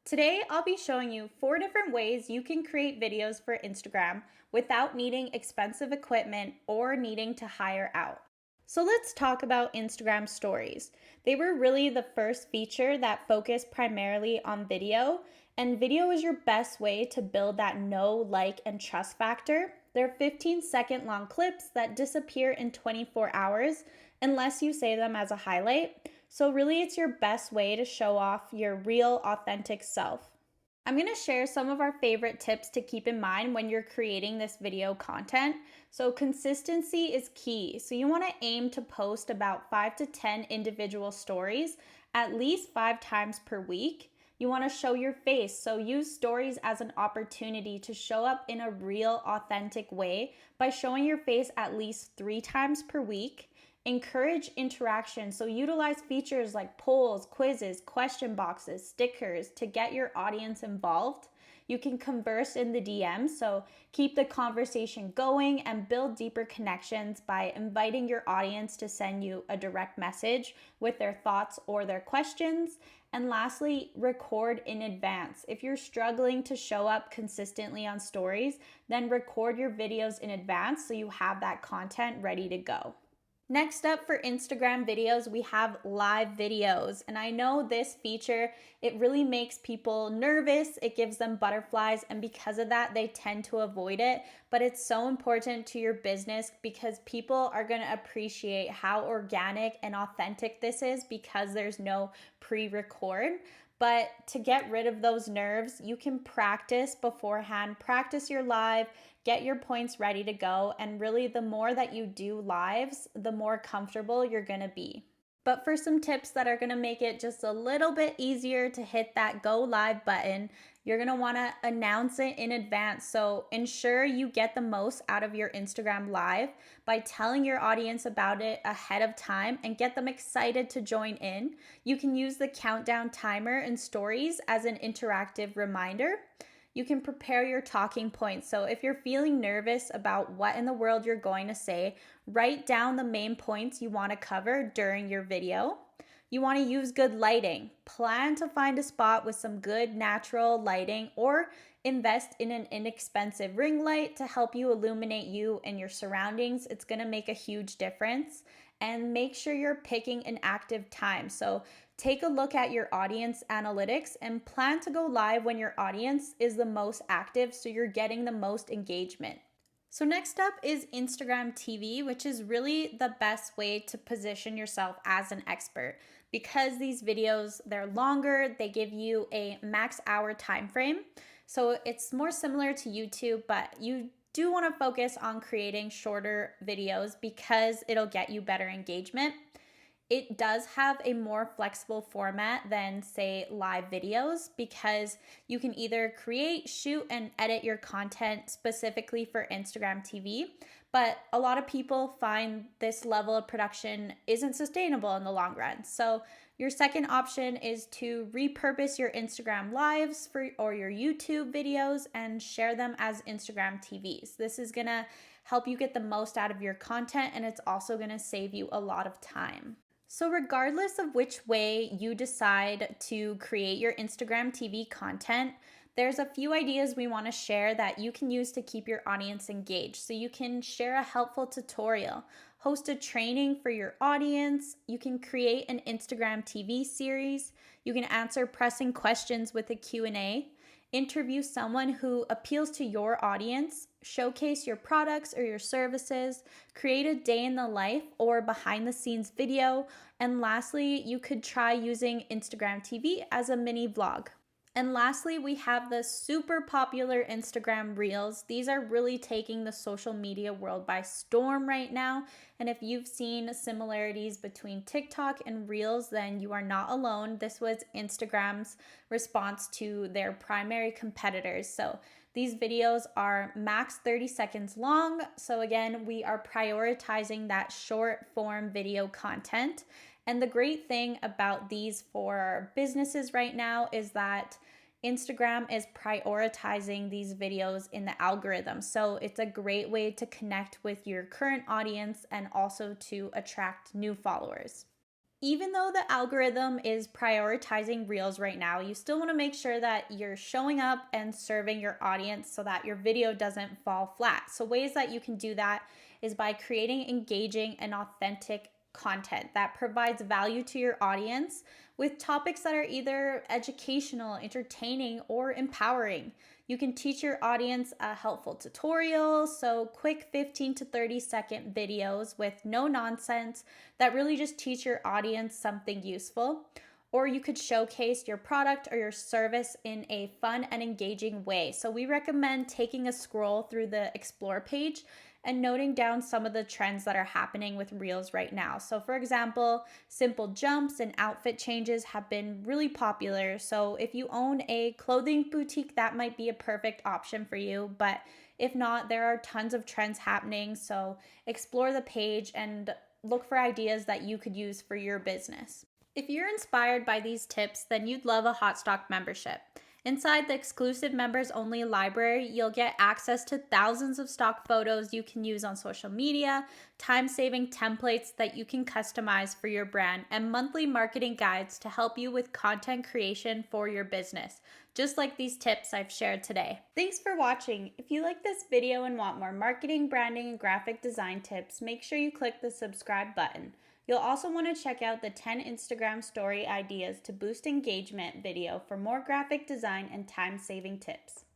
Today, I'll be showing you 4 different ways you can create videos for Instagram without needing expensive equipment or needing to hire out. So let's talk about Instagram stories. They were really the first feature that focused primarily on video, and video is your best way to build that know, like, and trust factor. They're 15-second long clips that disappear in 24 hours unless you save them as a highlight. So, really, it's your best way to show off your real, authentic self. I'm going to share some of our favorite tips to keep in mind when you're creating this video content. So, consistency is key. So, you want to aim to post about 5 to 10 individual stories at least 5 times per week. You want to show your face. So, use stories as an opportunity to show up in a real, authentic way by showing your face at least 3 times per week. Encourage interaction, so utilize features like polls, quizzes, question boxes, stickers to get your audience involved. You can converse in the DMs, so keep the conversation going and build deeper connections by inviting your audience to send you a direct message with their thoughts or their questions. And lastly, record in advance. If you're struggling to show up consistently on stories, then record your videos in advance so you have that content ready to go. Next up for Instagram videos, we have live videos. And I know this feature, it really makes people nervous. It gives them butterflies. And because of that, they tend to avoid it. But it's so important to your business because people are going to appreciate how organic and authentic this is because there's no pre-record. But to get rid of those nerves, you can practice beforehand, practice your live, get your points ready to go. And really, the more that you do lives, the more comfortable you're going to be. But for some tips that are going to make it just a little bit easier to hit that go live button, you're going to want to announce it in advance. So ensure you get the most out of your Instagram live by telling your audience about it ahead of time and get them excited to join in. You can use the countdown timer and stories as an interactive reminder. You can prepare your talking points. So if you're feeling nervous about what in the world you're going to say, write down the main points you want to cover during your video. You want to use good lighting. Plan to find a spot with some good natural lighting or invest in an inexpensive ring light to help you illuminate you and your surroundings. It's going to make a huge difference. And make sure you're picking an active time. So take a look at your audience analytics and plan to go live when your audience is the most active so you're getting the most engagement. So next up is Instagram TV, which is really the best way to position yourself as an expert because these videos, they're longer, they give you a max hour time frame. So it's more similar to YouTube, but you do want to focus on creating shorter videos because it'll get you better engagement. It does have a more flexible format than, say, live videos because you can either create, shoot, and edit your content specifically for Instagram TV. But a lot of people find this level of production isn't sustainable in the long run. So your second option is to repurpose your Instagram lives or your YouTube videos and share them as Instagram TVs. This is going to help you get the most out of your content, and it's also going to save you a lot of time. So regardless of which way you decide to create your Instagram TV content, there's a few ideas we want to share that you can use to keep your audience engaged. So you can share a helpful tutorial, host a training for your audience, you can create an Instagram TV series, you can answer pressing questions with a Q&A, interview someone who appeals to your audience, showcase your products or your services, create a day in the life or behind the scenes video, and lastly, you could try using Instagram TV as a mini vlog. And lastly, we have the super popular Instagram Reels. These are really taking the social media world by storm right now. And if you've seen similarities between TikTok and Reels, then you are not alone. This was Instagram's response to their primary competitors. So these videos are max 30 seconds long. So again, we are prioritizing that short form video content. And the great thing about these for businesses right now is that Instagram is prioritizing these videos in the algorithm. So it's a great way to connect with your current audience and also to attract new followers. Even though the algorithm is prioritizing reels right now, you still want to make sure that you're showing up and serving your audience so that your video doesn't fall flat. So, ways that you can do that is by creating engaging and authentic content that provides value to your audience with topics that are either educational, entertaining, or empowering. You can teach your audience a helpful tutorial, so quick 15 to 30-second videos with no nonsense that really just teach your audience something useful. Or you could showcase your product or your service in a fun and engaging way. So, we recommend taking a scroll through the Explore page and noting down some of the trends that are happening with Reels right now. So, for example, simple jumps and outfit changes have been really popular. So, if you own a clothing boutique, that might be a perfect option for you. But if not, there are tons of trends happening. So, explore the page and look for ideas that you could use for your business. If you're inspired by these tips, then you'd love a Hot Stock membership. Inside the exclusive members only library, you'll get access to thousands of stock photos you can use on social media, time saving templates that you can customize for your brand, and monthly marketing guides to help you with content creation for your business, just like these tips I've shared today. Thanks for watching. If you like this video and want more marketing, branding, and graphic design tips, make sure you click the subscribe button. You'll also want to check out the 10 Instagram story ideas to boost engagement video for more graphic design and time-saving tips.